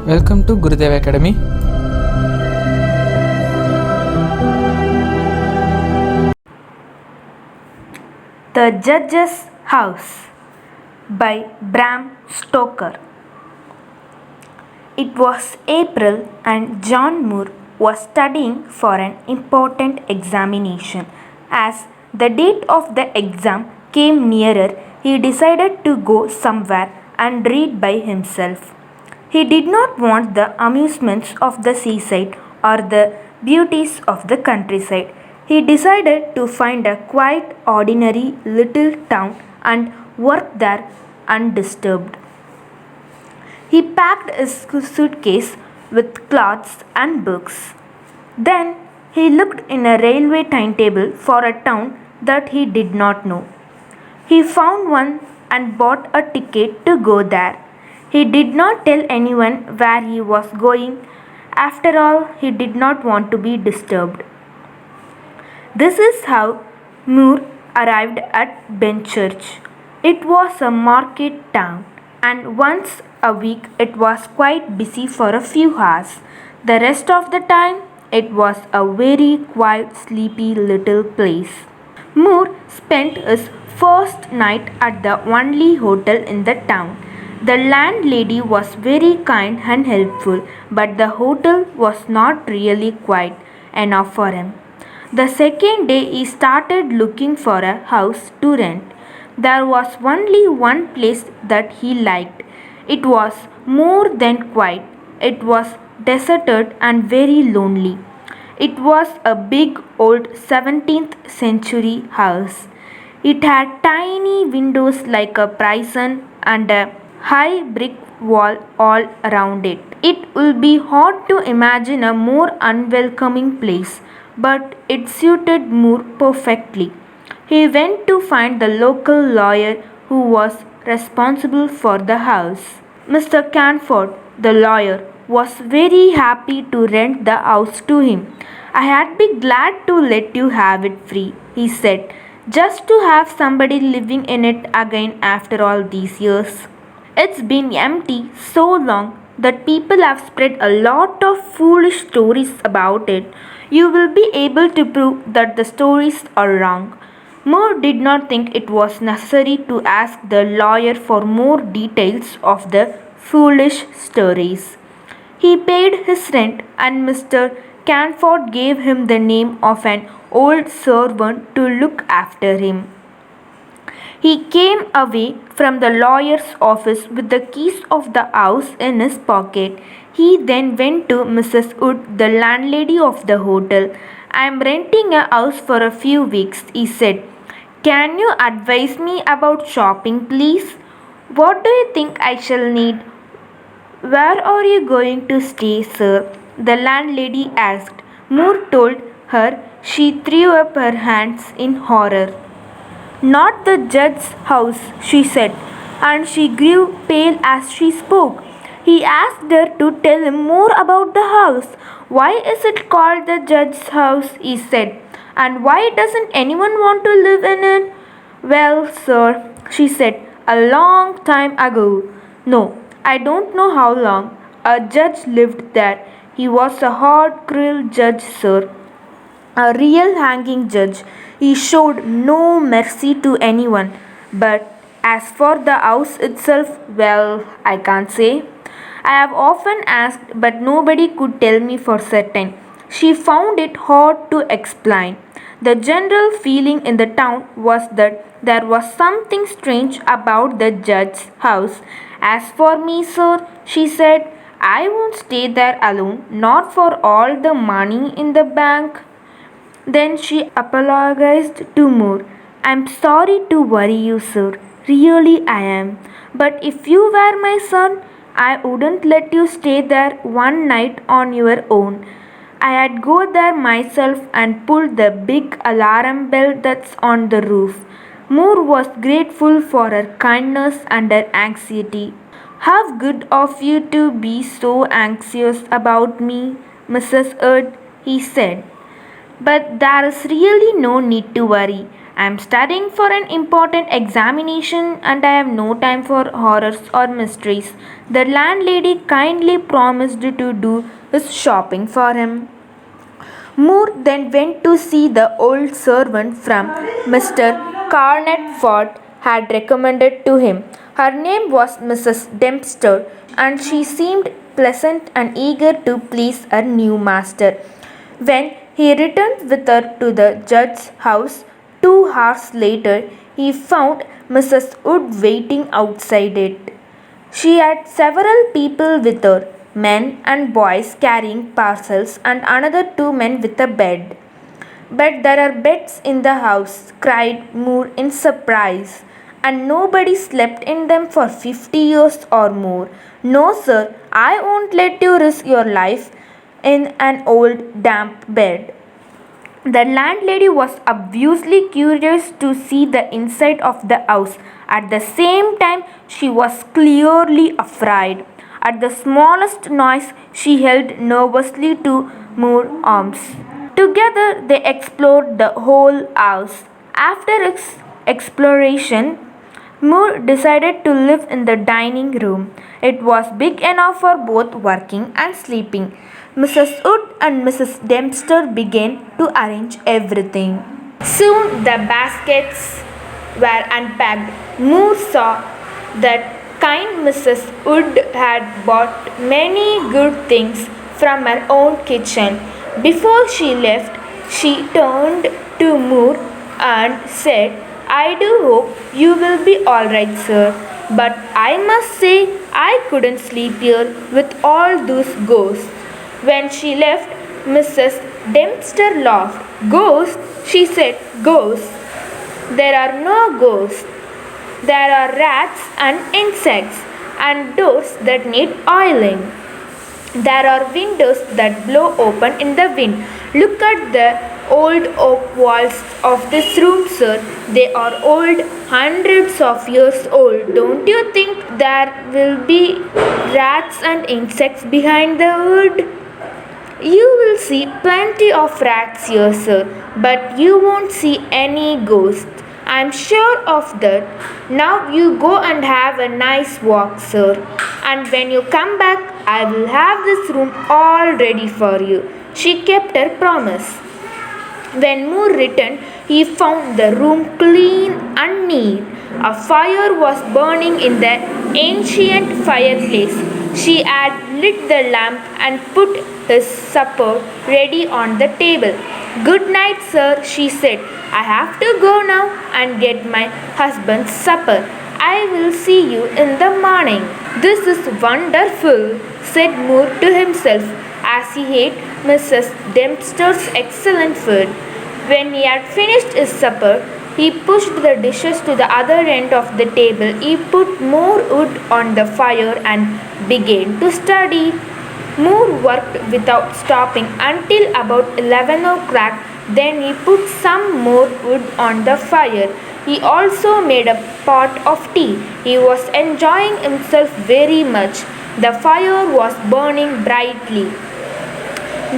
Welcome to Gurudev Academy. The Judge's House by Bram Stoker. It was April and John Moore was studying for an important examination. As the date of the exam came nearer, he decided to go somewhere and read by himself. He did not want the amusements of the seaside or the beauties of the countryside. He decided to find a quiet, ordinary little town and work there undisturbed. He packed his suitcase with clothes and books. Then he looked in a railway timetable for a town that he did not know. He found one and bought a ticket to go there. He did not tell anyone where he was going. After all, he did not want to be disturbed. This is how Moore arrived at Benchurch. It was a market town, and once a week it was quite busy for a few hours. The rest of the time, it was a very quiet, sleepy little place. Moore spent his first night at the only hotel in the town. The landlady was very kind and helpful, but the hotel was not really quiet enough for him. The second day he started looking for a house to rent. There was only one place that he liked. It was more than quiet. It was deserted and very lonely. It was a big old 17th century house. It had tiny windows like a prison and a high brick wall all around it. It will be hard to imagine a more unwelcoming place, but it suited Moore perfectly. He went to find the local lawyer who was responsible for the house. Mr. Canford, the lawyer, was very happy to rent the house to him. I'd be glad to let you have it free, he said, just to have somebody living in it again after all these years. It's been empty so long that people have spread a lot of foolish stories about it. You will be able to prove that the stories are wrong. Moore did not think it was necessary to ask the lawyer for more details of the foolish stories. He paid his rent, and Mr. Canford gave him the name of an old servant to look after him. He came away from the lawyer's office with the keys of the house in his pocket. He then went to Mrs. Wood, the landlady of the hotel. I am renting a house for a few weeks, he said. Can you advise me about shopping, please? What do you think I shall need? Where are you going to stay, sir? The landlady asked. Moore told her. She threw up her hands in horror. Not the judge's house, she said, and she grew pale as she spoke. He asked her to tell him more about the house. Why is it called the judge's house? He said, and why doesn't anyone want to live in it? Well, sir, she said, a long time ago. No, I don't know how long. A judge lived there. He was a hard, cruel judge, sir, a real hanging judge. He showed no mercy to anyone. But as for the house itself, well, I can't say. I have often asked, but nobody could tell me for certain. She found it hard to explain. The general feeling in the town was that there was something strange about the judge's house. As for me, sir, she said, I won't stay there alone, not for all the money in the bank. Then she apologized to Moore. I'm sorry to worry you, sir. Really, I am. But if you were my son, I wouldn't let you stay there one night on your own. I'd go there myself and pull the big alarm bell that's on the roof. Moore was grateful for her kindness and her anxiety. How good of you to be so anxious about me, Mrs. Wood, he said. But there is really no need to worry. I'm studying for an important examination and I have no time for horrors or mysteries. The landlady kindly promised to do his shopping for him. Moore then went to see the old servant from Mr. Carnetford had recommended to him. Her name was Mrs. Dempster, and she seemed pleasant and eager to please her new master. When he returned with her to the judge's house 2 hours later, he found Mrs. Wood waiting outside it. She had several people with her, men and boys carrying parcels, and another 2 men with a bed. But there are beds in the house, cried Moore in surprise, and nobody slept in them for 50 years or more. No, sir, I won't let you risk your life in an old damp bed. The landlady was obviously curious to see the inside of the house. At the same time, she was clearly afraid. At the smallest noise, she held nervously to Moore's arms. Together, they explored the whole house. After exploration, Moore decided to live in the dining room. It was big enough for both working and sleeping. Mrs. Wood and Mrs. Dempster began to arrange everything. Soon the baskets were unpacked. Moore saw that kind Mrs. Wood had bought many good things from her own kitchen. Before she left, she turned to Moore and said, I do hope you will be alright, sir. But I must say I couldn't sleep here with all those ghosts. When she left, Mrs. Dempster laughed. Ghosts? She said, ghosts. There are no ghosts. There are rats and insects and doors that need oiling. There are windows that blow open in the wind. Look at the old oak walls of this room, sir. They are old, hundreds of years old. Don't you think there will be rats and insects behind the wood? You will see plenty of rats here, sir, but you won't see any ghosts. I'm sure of that. Now you go and have a nice walk, sir. And when you come back, I will have this room all ready for you. She kept her promise. When Moore returned, he found the room clean and neat. A fire was burning in the ancient fireplace. She had lit the lamp and put his supper ready on the table. Good night, sir, she said. I have to go now and get my husband's supper. I will see you in the morning. This is wonderful, said Moore to himself as he ate Mrs. Dempster's excellent food. When he had finished his supper, he pushed the dishes to the other end of the table. He put more wood on the fire and began to study. Moore worked without stopping until about 11 o'clock. Then he put some more wood on the fire. He also made a pot of tea. He was enjoying himself very much. The fire was burning brightly.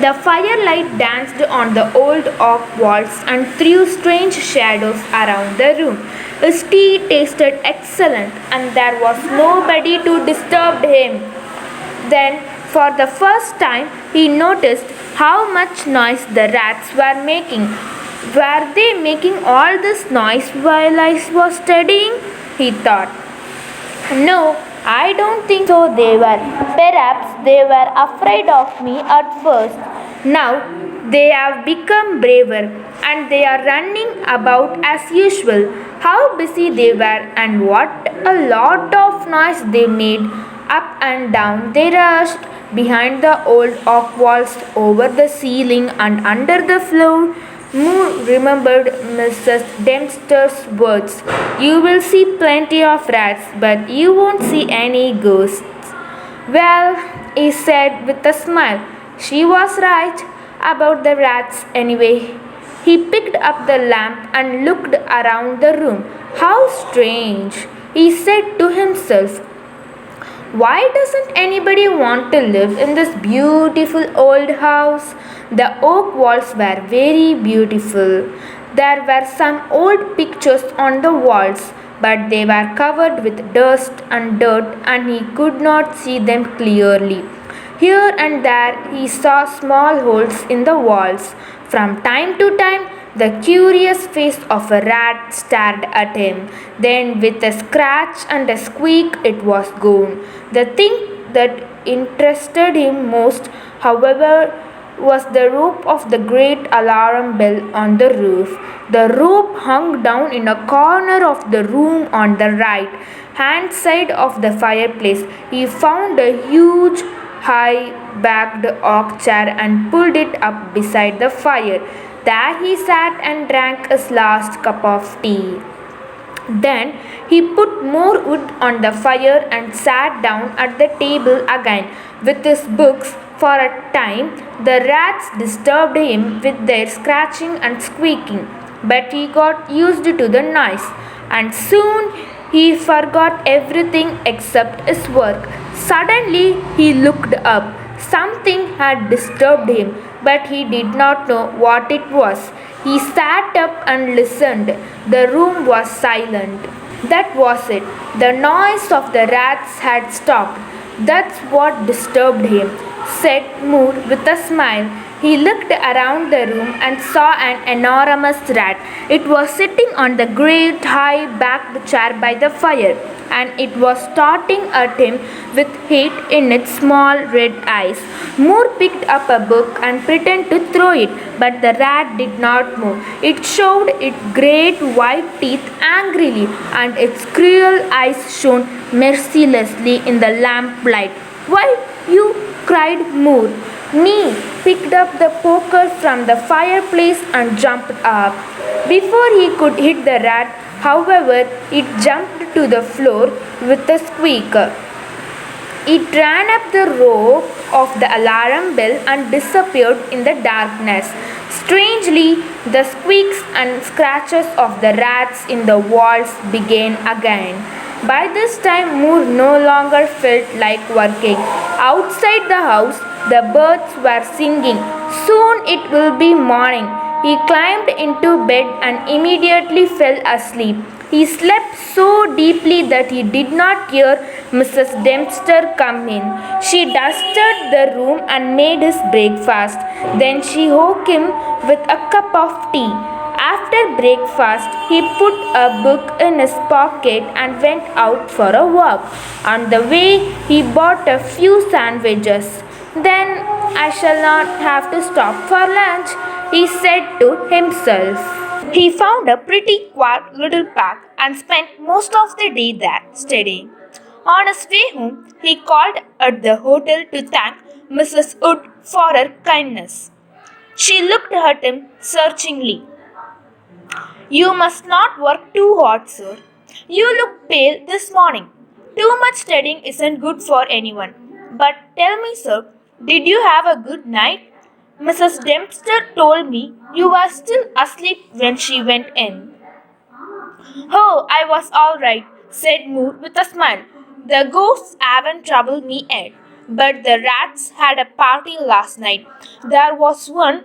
The firelight danced on the old oak walls and threw strange shadows around the room. His tea tasted excellent, and there was nobody to disturb him. Then, for the first time, he noticed how much noise the rats were making. Were they making all this noise while I was studying? He thought. No, I don't think so they were. Perhaps they were afraid of me at first. Now they have become braver and they are running about as usual. How busy they were and what a lot of noise they made. Up and down they rushed behind the old oak walls, over the ceiling and under the floor. Moore remembered Mrs. Dempster's words. You will see plenty of rats, but you won't see any ghosts. Well, he said with a smile, she was right about the rats anyway. He picked up the lamp and looked around the room. How strange, he said to himself. Why doesn't anybody want to live in this beautiful old house? The oak walls were very beautiful. There were some old pictures on the walls, but they were covered with dust and dirt and he could not see them clearly. Here and there he saw small holes in the walls. From time to time, the curious face of a rat stared at him. Then, with a scratch and a squeak, it was gone. The thing that interested him most, however, was the rope of the great alarm bell on the roof. The rope hung down in a corner of the room on the right hand side of the fireplace. He found a huge high backed oak chair and pulled it up beside the fire. There he sat and drank his last cup of tea. Then he put more wood on the fire and sat down at the table again with his books. For a time, the rats disturbed him with their scratching and squeaking, but he got used to the noise, and soon he forgot everything except his work. Suddenly, he looked up. Something had disturbed him, but he did not know what it was. He sat up and listened. The room was silent. That was it. The noise of the rats had stopped. That's what disturbed him, said Moore with a smile. He looked around the room and saw an enormous rat. It was sitting on the great high backed chair by the fire, and it was starting at him with hate in its small red eyes. Moore picked up a book and pretended to throw it, but the rat did not move. It showed its great white teeth angrily, and its cruel eyes shone mercilessly in the lamplight. "Why, you!" cried Moore. "Me!" picked up the poker from the fireplace and jumped up. Before he could hit the rat, however, it jumped to the floor with a squeak. It ran up the rope of the alarm bell and disappeared in the darkness. Strangely, the squeaks and scratches of the rats in the walls began again. By this time, Moore no longer felt like working. Outside the house, the birds were singing, "Soon it will be morning." He climbed into bed and immediately fell asleep. He slept so deeply that he did not hear Mrs. Dempster come in. She dusted the room and made his breakfast. Then she woke him with a cup of tea. After breakfast, he put a book in his pocket and went out for a walk. On the way, he bought a few sandwiches. "Then I shall not have to stop for lunch," he said to himself. He found a pretty quiet little park and spent most of the day there studying. On his way home, he called at the hotel to thank Mrs. Wood for her kindness. She looked at him searchingly. "You must not work too hard, sir. You look pale this morning. Too much studying isn't good for anyone. But tell me, sir, did you have a good night? Mrs. Dempster told me you were still asleep when she went in." "Oh, I was all right," said Moore with a smile. "The ghosts haven't troubled me yet. But the rats had a party last night. There was one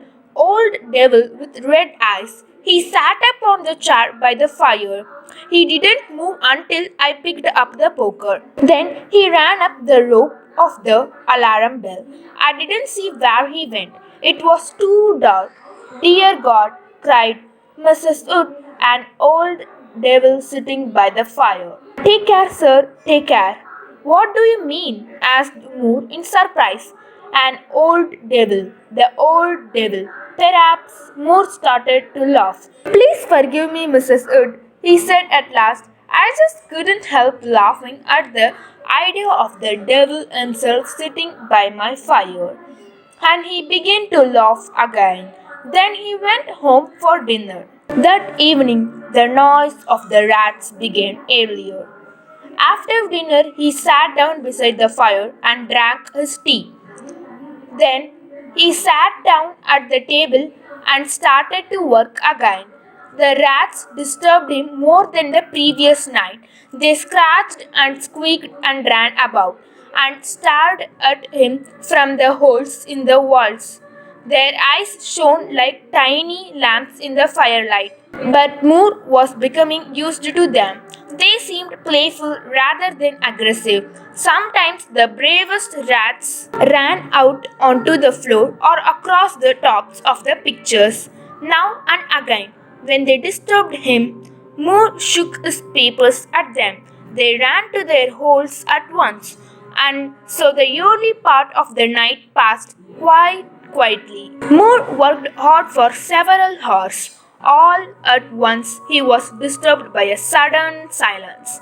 old devil with red eyes. He sat up on the chair by the fire. He didn't move until I picked up the poker. Then he ran up the rope of the alarm bell. I didn't see where he went. It was too dark." "Dear God!" cried Mrs. Wood, an old devil sitting by the fire. "Take care, sir, take care." "What do you mean?" asked Moore in surprise. "An old devil, the old devil." Perhaps Moore started to laugh. "Please forgive me, Mrs. Wood," he said at last. "I just couldn't help laughing at the idea of the devil himself sitting by my fire." And he began to laugh again. Then he went home for dinner. That evening, the noise of the rats began earlier. After dinner, he sat down beside the fire and drank his tea. Then he sat down at the table and started to work again. The rats disturbed him more than the previous night. They scratched and squeaked and ran about and stared at him from the holes in the walls. Their eyes shone like tiny lamps in the firelight. But Moore was becoming used to them. They seemed playful rather than aggressive. Sometimes the bravest rats ran out onto the floor or across the tops of the pictures. Now and again, when they disturbed him, Moore shook his papers at them. They ran to their holes at once, and so the early part of the night passed quite quietly. Moore worked hard for several hours. All at once, he was disturbed by a sudden silence.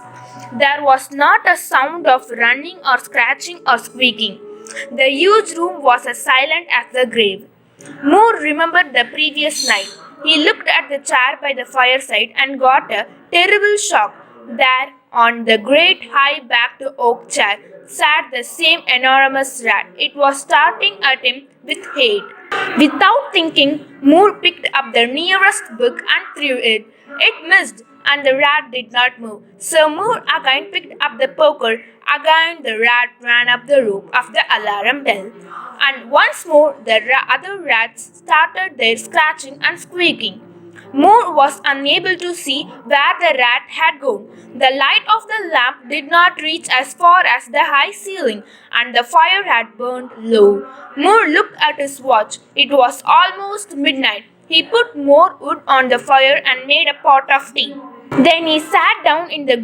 There was not a sound of running or scratching or squeaking. The huge room was as silent as the grave. Moore remembered the previous night. He looked at the chair by the fireside and got a terrible shock. There, on the great high backed oak chair, sat the same enormous rat. It was staring at him with hate. Without thinking, Moore picked up the nearest book and threw it. It missed, and the rat did not move. So Moore again picked up the poker. Again, the rat ran up the rope of the alarm bell. And once more, the other rats started their scratching and squeaking. Moore was unable to see where the rat had gone. The light of the lamp did not reach as far as the high ceiling, and the fire had burned low. Moore looked at his watch. It was almost midnight. He put more wood on the fire and made a pot of tea. Then he sat down in the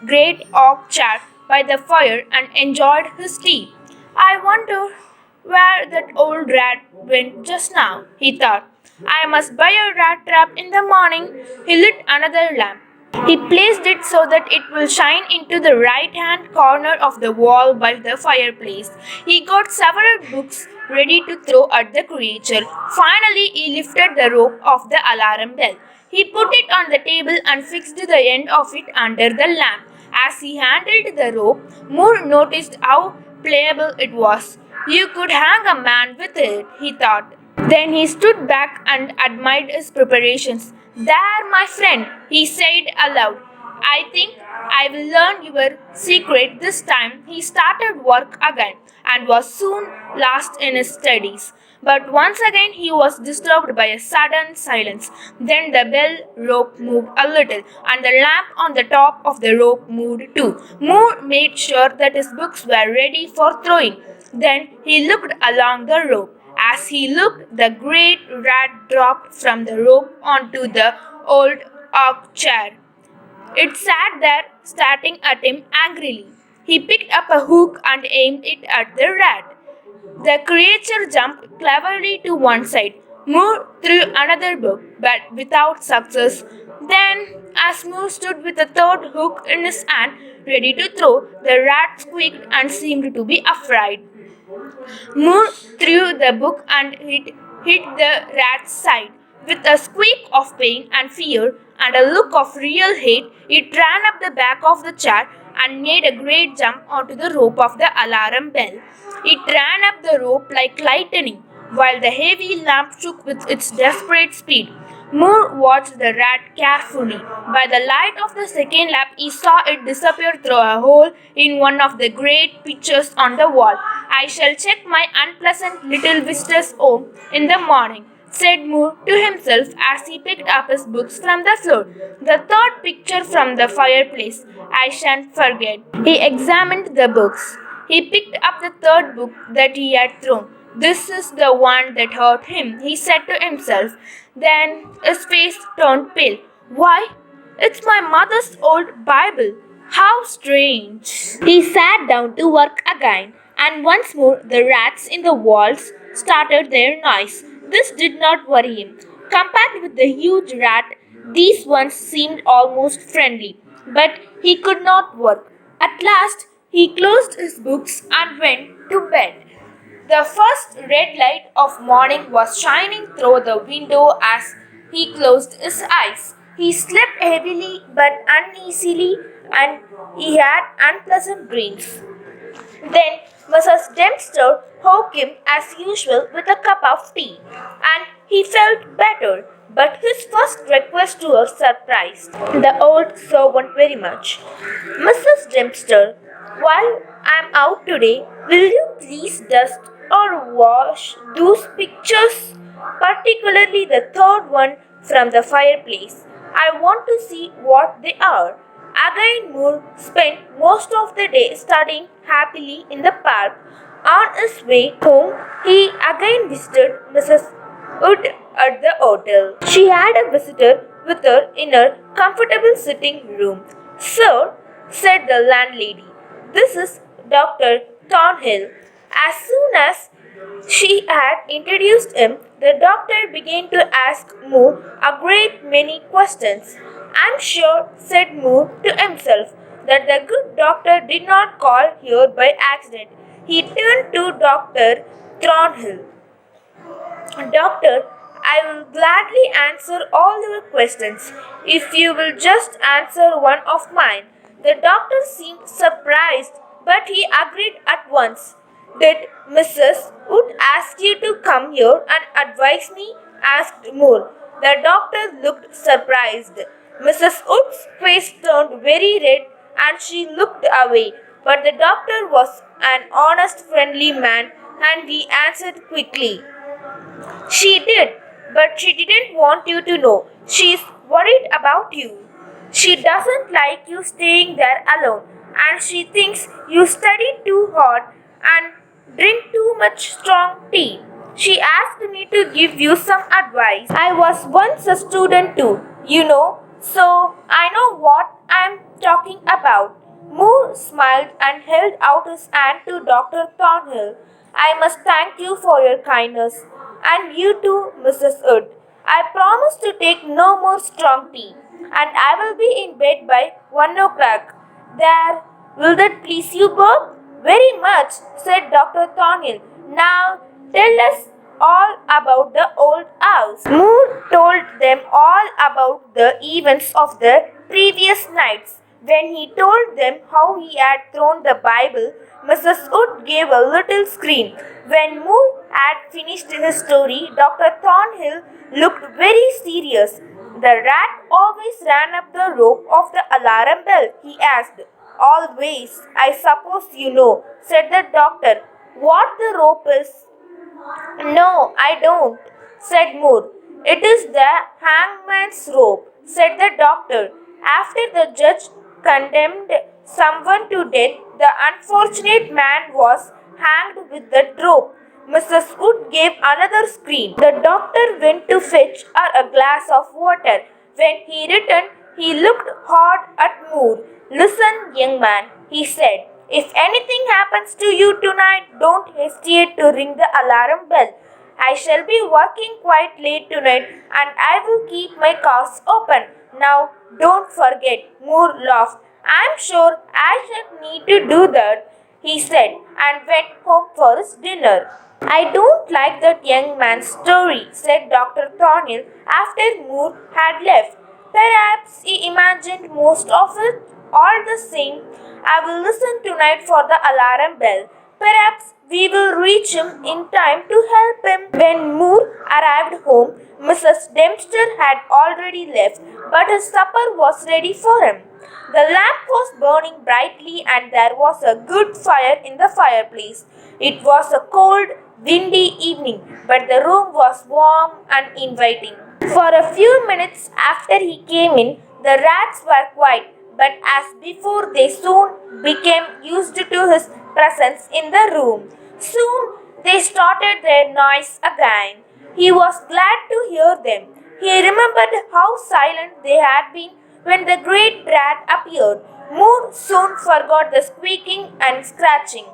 great oak chair by the fire and enjoyed his tea. I wonder where that old rat went just now, he thought. I must buy a rat trap in the morning. He lit another lamp. He placed it so that it will shine into the right hand corner of the wall by the fireplace. He got several books ready to throw at the creature. Finally, he lifted the rope of the alarm bell. He put it on the table and fixed the end of it under the lamp. As he handled the rope, Moore noticed how pliable it was. You could hang a man with it, he thought. Then he stood back and admired his preparations. There, my friend, he said aloud. I think I will learn your secret this time. He started work again and was soon lost in his studies. But once again he was disturbed by a sudden silence. Then the bell rope moved a little, and the lamp on the top of the rope moved too. Moore made sure that his books were ready for throwing. Then he looked along the rope. As he looked, the great rat dropped from the rope onto the old oak chair. It sat there, staring at him angrily. He picked up a hook and aimed it at the rat. The creature jumped cleverly to one side. Moore threw another book, but without success. Then, as Moore stood with a third hook in his hand, ready to throw, the rat squeaked and seemed to be afraid. Moore threw the book and hit the rat's side. With a squeak of pain and fear and a look of real hate, it ran up the back of the chair and made a great jump onto the rope of the alarm bell. It ran up the rope like lightning, while the heavy lamp shook with its desperate speed. Moore watched the rat carefully. By the light of the second lamp, he saw it disappear through a hole in one of the great pictures on the wall. I shall check my unpleasant little visitor's home in the morning, said Moore to himself as he picked up his books from the floor. The third picture from the fireplace. I shan't forget. He examined the books. He picked up the third book that he had thrown. This is the one that hurt him, he said to himself. Then his face turned pale. Why, it's my mother's old Bible. How strange. He sat down to work again, and once more the rats in the walls started their noise. This did not worry him. Compared with the huge rat, these ones seemed almost friendly, but he could not work. At last, he closed his books and went to bed. The first red light of morning was shining through the window as he closed his eyes. He slept heavily but uneasily, and he had unpleasant dreams. Then Mrs. Dempster woke him as usual with a cup of tea, and he felt better. But his first request to her surprised the old servant very much. Mrs. Dempster, while I am out today, will you please dust or wash those pictures, particularly the third one from the fireplace. I want to see what they are. Again, Moore spent most of the day studying happily in the park. On his way home, he again visited Mrs. Wood at the hotel. She had a visitor with her in her comfortable sitting room. Sir, said the landlady, this is Dr. Thornhill. As soon as she had introduced him, the doctor began to ask Moore a great many questions. I'm sure, said Moore to himself, that the good doctor did not call here by accident. He turned to Dr. Thornhill. Doctor, I will gladly answer all your questions if you will just answer one of mine. The doctor seemed surprised, but he agreed at once. Did Mrs. Wood ask you to come here and advise me? Asked Moore. The doctor looked surprised. Mrs. Wood's face turned very red and she looked away. But the doctor was an honest, friendly man and he answered quickly. She did, but she didn't want you to know. She's worried about you. She doesn't like you staying there alone, and she thinks you study too hard and drink too much strong tea. She asked me to give you some advice. I was once a student too, so I know what I'm talking about. Moore smiled and held out his hand to Dr. Thornhill. I must thank you for your kindness. And you too, Mrs. Wood. I promise to take no more strong tea, and I will be in bed by 1 o'clock. There, will that please you both? Very much, said Dr. Thornhill. Now, tell us all about the old house. Moore told them all about the events of the previous nights. When he told them how he had thrown the Bible, Mrs. Wood gave a little scream. When Moore had finished his story, Dr. Thornhill looked very serious. The rat always ran up the rope of the alarm bell, he asked. Always, I suppose you know, said the doctor. What the rope is? No, I don't, said Moore. It is the hangman's rope, said the doctor. After the judge condemned someone to death, the unfortunate man was hanged with that rope. Mrs. Wood gave another scream. The doctor went to fetch her a glass of water. When he returned, he looked hard at Moore. Listen, young man, he said. If anything happens to you tonight, don't hesitate to ring the alarm bell. I shall be working quite late tonight and I will keep my cars open. Now, don't forget, Moore laughed. I'm sure I shall need to do that, he said, and went home for his dinner. I don't like that young man's story, said Dr. Thornhill after Moore had left. Perhaps he imagined most of it. All the same, I will listen tonight for the alarm bell. Perhaps we will reach him in time to help him. When Moore arrived home, Mrs. Dempster had already left, but his supper was ready for him. The lamp was burning brightly and there was a good fire in the fireplace. It was a cold, windy evening, but the room was warm and inviting. For a few minutes after he came in, the rats were quiet, but as before, they soon became used to his presence in the room. Soon they started their noise again. He was glad to hear them. He remembered how silent they had been when the great rat appeared. Moore soon forgot the squeaking and scratching.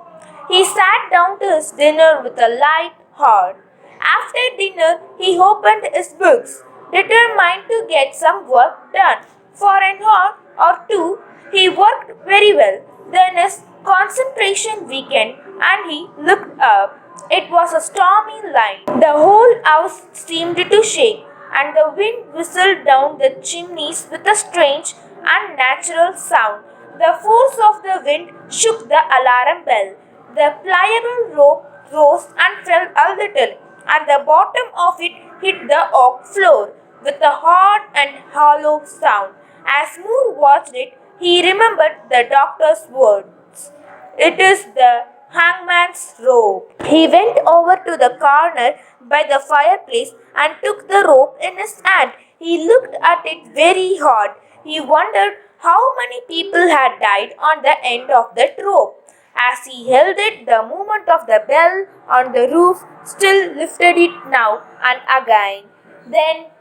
He sat down to his dinner with a light heart. After dinner, he opened his books, determined to get some work done. For an hour or two, he worked very well. Then his concentration weakened and he looked up. It was a stormy night. The whole house seemed to shake, and the wind whistled down the chimneys with a strange, unnatural sound. The force of the wind shook the alarm bell. The pliable rope rose and fell a little, and the bottom of it hit the oak floor with a hard and hollow sound. As Moore watched it, he remembered the doctor's words. It is the hangman's rope. He went over to the corner by the fireplace and took the rope in his hand. He looked at it very hard. He wondered how many people had died on the end of that rope. As he held it, the movement of the bell on the roof still lifted it now and again. Then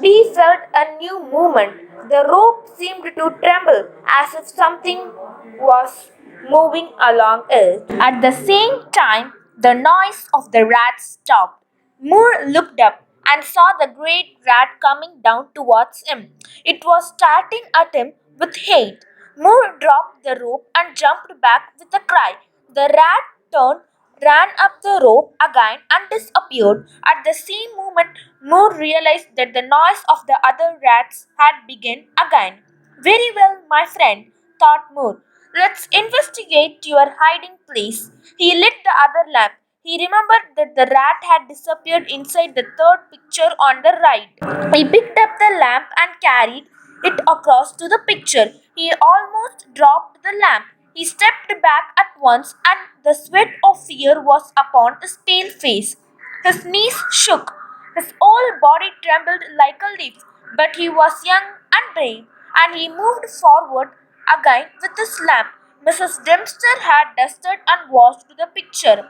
we felt a new movement. The rope seemed to tremble as if something was moving along it. At the same time, the noise of the rats stopped. Moore looked up and saw the great rat coming down towards him. It was starting at him with hate. Moore dropped the rope and jumped back with a cry. The rat turned, ran up the rope again, and disappeared. At the same moment, Moore realized that the noise of the other rats had begun again. Very well, my friend, thought Moore. Let's investigate your hiding place. He lit the other lamp. He remembered that the rat had disappeared inside the third picture on the right. He picked up the lamp and carried it across to the picture. He almost dropped the lamp. He stepped back at once, and the sweat of fear was upon his pale face. His knees shook. His whole body trembled like a leaf. But he was young and brave, and he moved forward again with his lamp. Mrs. Dempster had dusted and washed the picture,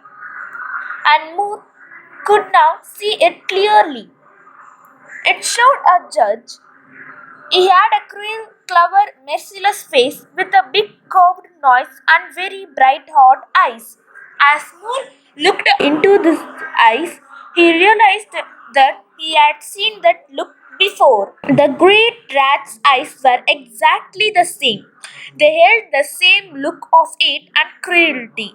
and Moore could now see it clearly. It showed a judge. He had a cruel, clever, merciless face with a big curved nose and very bright hot eyes. As Moore looked into these eyes, he realized that he had seen that look before. The great rat's eyes were exactly the same. They held the same look of hate and cruelty.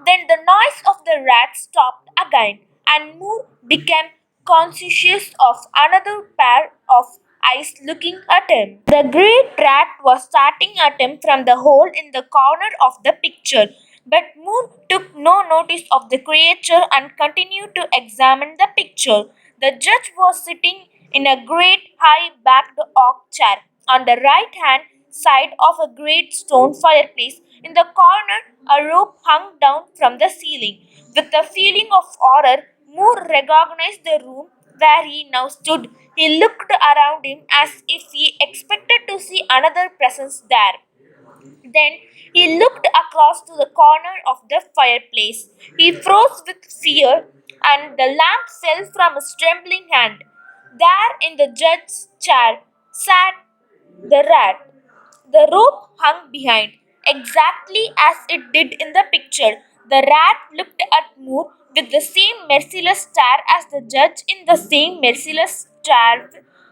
Then the noise of the rat stopped again, and Moore became conscious of another pair of eyes looking at him. The great rat was starting at him from the hole in the corner of the picture, but Moore took no notice of the creature and continued to examine the picture. The judge was sitting in a great high backed oak chair on the right hand side of a great stone fireplace. In the corner, a rope hung down from the ceiling. With a feeling of horror, Moore recognized the room where he now stood. He looked around him as if he expected to see another presence there. Then he looked across to the corner of the fireplace. He froze with fear, and the lamp fell from his trembling hand. There in the judge's chair sat the rat. The rope hung behind, exactly as it did in the picture. The rat looked at Moore with the same merciless stare as the judge in the same merciless stare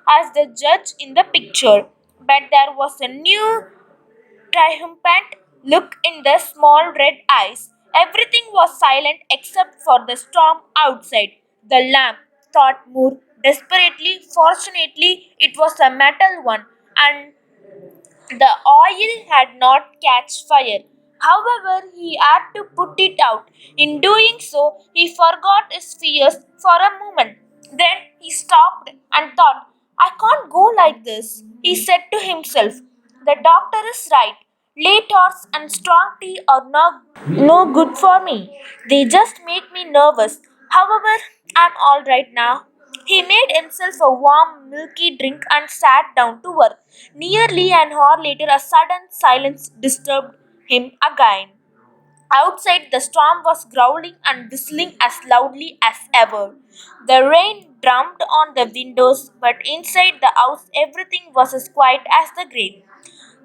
as the judge in the picture. But there was a new triumphant look in the small red eyes. Everything was silent except for the storm outside. The lamp, thought Moore desperately. Fortunately, it was a metal one, and the oil had not catch fire. However, he had to put it out. In doing so, he forgot his fears for a moment. Then he stopped and thought, I can't go like this, he said to himself. The doctor is right. Late hours and strong tea are no good for me. They just make me nervous. However, I'm all right now. He made himself a warm, milky drink and sat down to work. Nearly an hour later, a sudden silence disturbed him again. Outside, the storm was growling and whistling as loudly as ever. The rain drummed on the windows, but inside the house, everything was as quiet as the grave.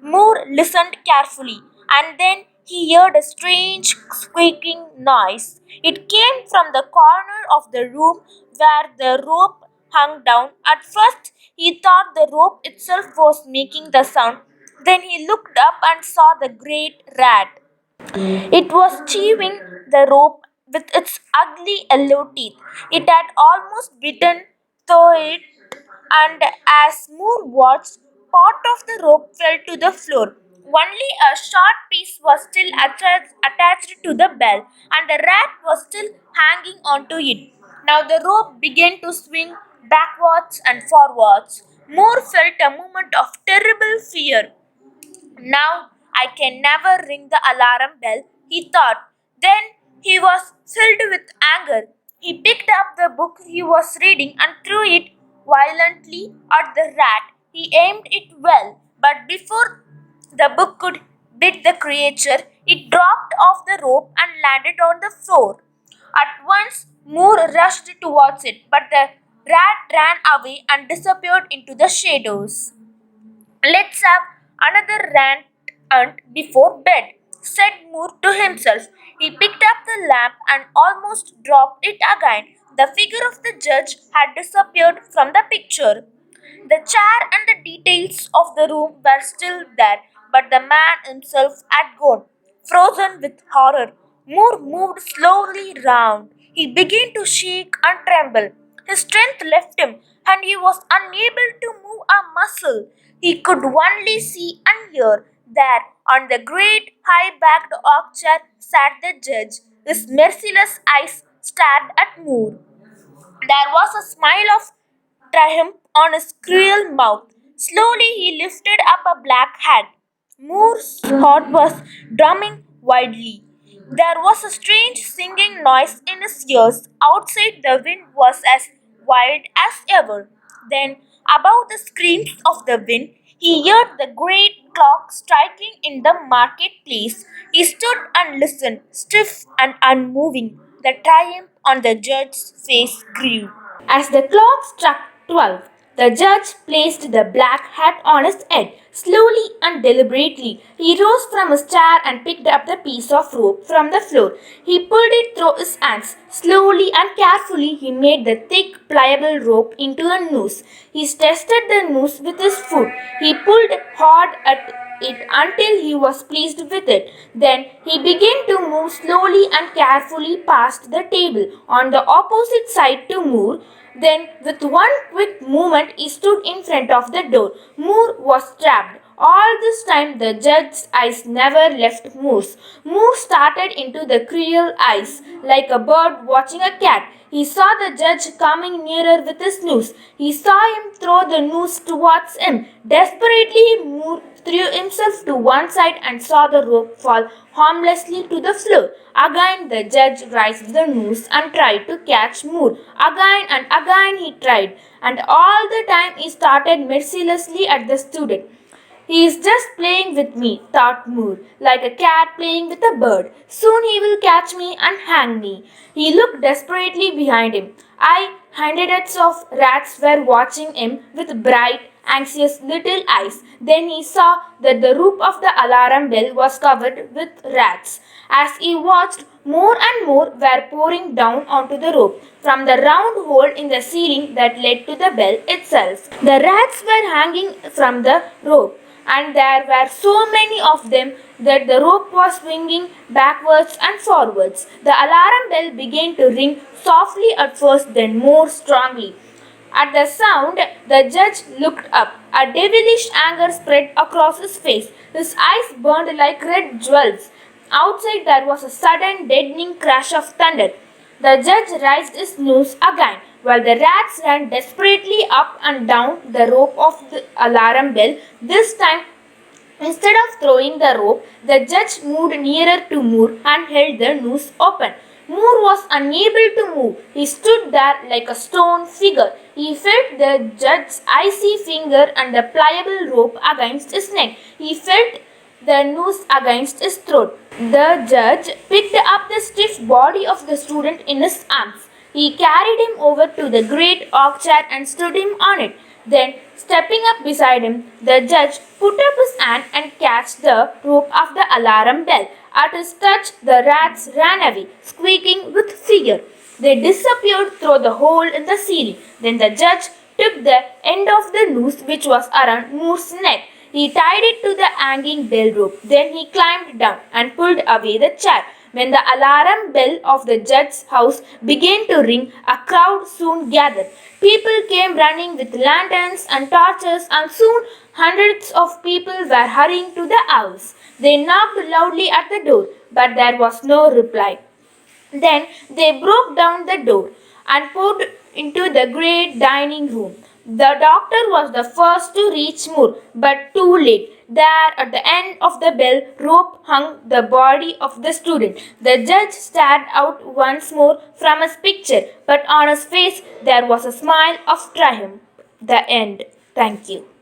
Moore listened carefully, and then he heard a strange squeaking noise. It came from the corner of the room where the rope hung down. At first, he thought the rope itself was making the sound. Then he looked up and saw the great rat. It was chewing the rope with its ugly yellow teeth. It had almost bitten through it, and as Moore watched, part of the rope fell to the floor. Only a short piece was still attached to the bell, and the rat was still hanging onto it. Now the rope began to swing backwards and forwards. Moore felt a moment of terrible fear. Now I can never ring the alarm bell, he thought. Then He was filled with anger. He picked up the book he was reading and threw it violently at the rat. He aimed it well, but before the book could bit the creature, it dropped off the rope and landed on the floor. At once, Moore rushed towards it, but the rat ran away and disappeared into the shadows. Let's have another rant hunt before bed, said Moore to himself. He picked up the lamp and almost dropped it again. The figure of the judge had disappeared from the picture. The chair and the details of the room were still there, but the man himself had gone, frozen with horror. Moore moved slowly round. He began to shake and tremble. His strength left him, and he was unable to move a muscle. He could only see and hear. There, on the great high backed armchair, sat the judge. His merciless eyes stared at Moore. There was a smile of triumph on his cruel mouth. Slowly he lifted up a black hat. Moore's heart was drumming wildly. There was a strange singing noise in his ears. Outside, the wind was as wild as ever. Then, above the screams of the wind, he heard the great clock striking in the marketplace. He stood and listened, stiff and unmoving. The triumph on the judge's face grew. As the clock struck 12, the judge placed the black hat on his head. Slowly and deliberately, he rose from his chair and picked up the piece of rope from the floor. He pulled it through his hands. Slowly and carefully, he made the thick, pliable rope into a noose. He tested the noose with his foot. He pulled hard at it until he was pleased with it. Then he began to move slowly and carefully past the table on the opposite side to Moore. Then, with one quick movement, he stood in front of the door. Moore was trapped. All this time, the judge's eyes never left Moore's. Moore started into the cruel eyes, like a bird watching a cat. He saw the judge coming nearer with his noose. He saw him throw the noose towards him. Desperately, Moore threw himself to one side and saw the rope fall harmlessly to the floor. Again, the judge raised the noose and tried to catch Moore. Again and again he tried, and all the time he started mercilessly at the student. He is just playing with me, thought Moore, like a cat playing with a bird. Soon he will catch me and hang me. He looked desperately behind him. Hundreds of rats were watching him with bright, anxious little eyes. Then he saw that the roof of the alarm bell was covered with rats. As he watched, more and more were pouring down onto the rope from the round hole in the ceiling that led to the bell itself. The rats were hanging from the rope, and there were so many of them that the rope was swinging backwards and forwards. The alarm bell began to ring softly at first, then more strongly. At the sound, the judge looked up. A devilish anger spread across his face. His eyes burned like red jewels. Outside, there was a sudden deadening crash of thunder. The judge raised his noose again, while the rats ran desperately up and down the rope of the alarm bell. This time, instead of throwing the rope, the judge moved nearer to Moore and held the noose open. Moore was unable to move. He stood there like a stone figure. He felt the judge's icy finger and the pliable rope against his neck. He felt the noose against his throat. The judge picked up the stiff body of the student in his arms. He carried him over to the great oak chair and stood him on it. Then, stepping up beside him, the judge put up his hand and catched the rope of the alarm bell. At his touch, the rats ran away, squeaking with fear. They disappeared through the hole in the ceiling. Then the judge took the end of the noose which was around Moore's neck. He tied it to the hanging bell rope. Then he climbed down and pulled away the chair. When the alarm bell of the judge's house began to ring, a crowd soon gathered. People came running with lanterns and torches, and soon hundreds of people were hurrying to the house. They knocked loudly at the door, but there was no reply. Then they broke down the door and poured into the great dining room. The doctor was the first to reach Moore, but too late. There, at the end of the bell rope, hung the body of the student. The judge stared out once more from his picture, but on his face there was a smile of triumph. The end. Thank you.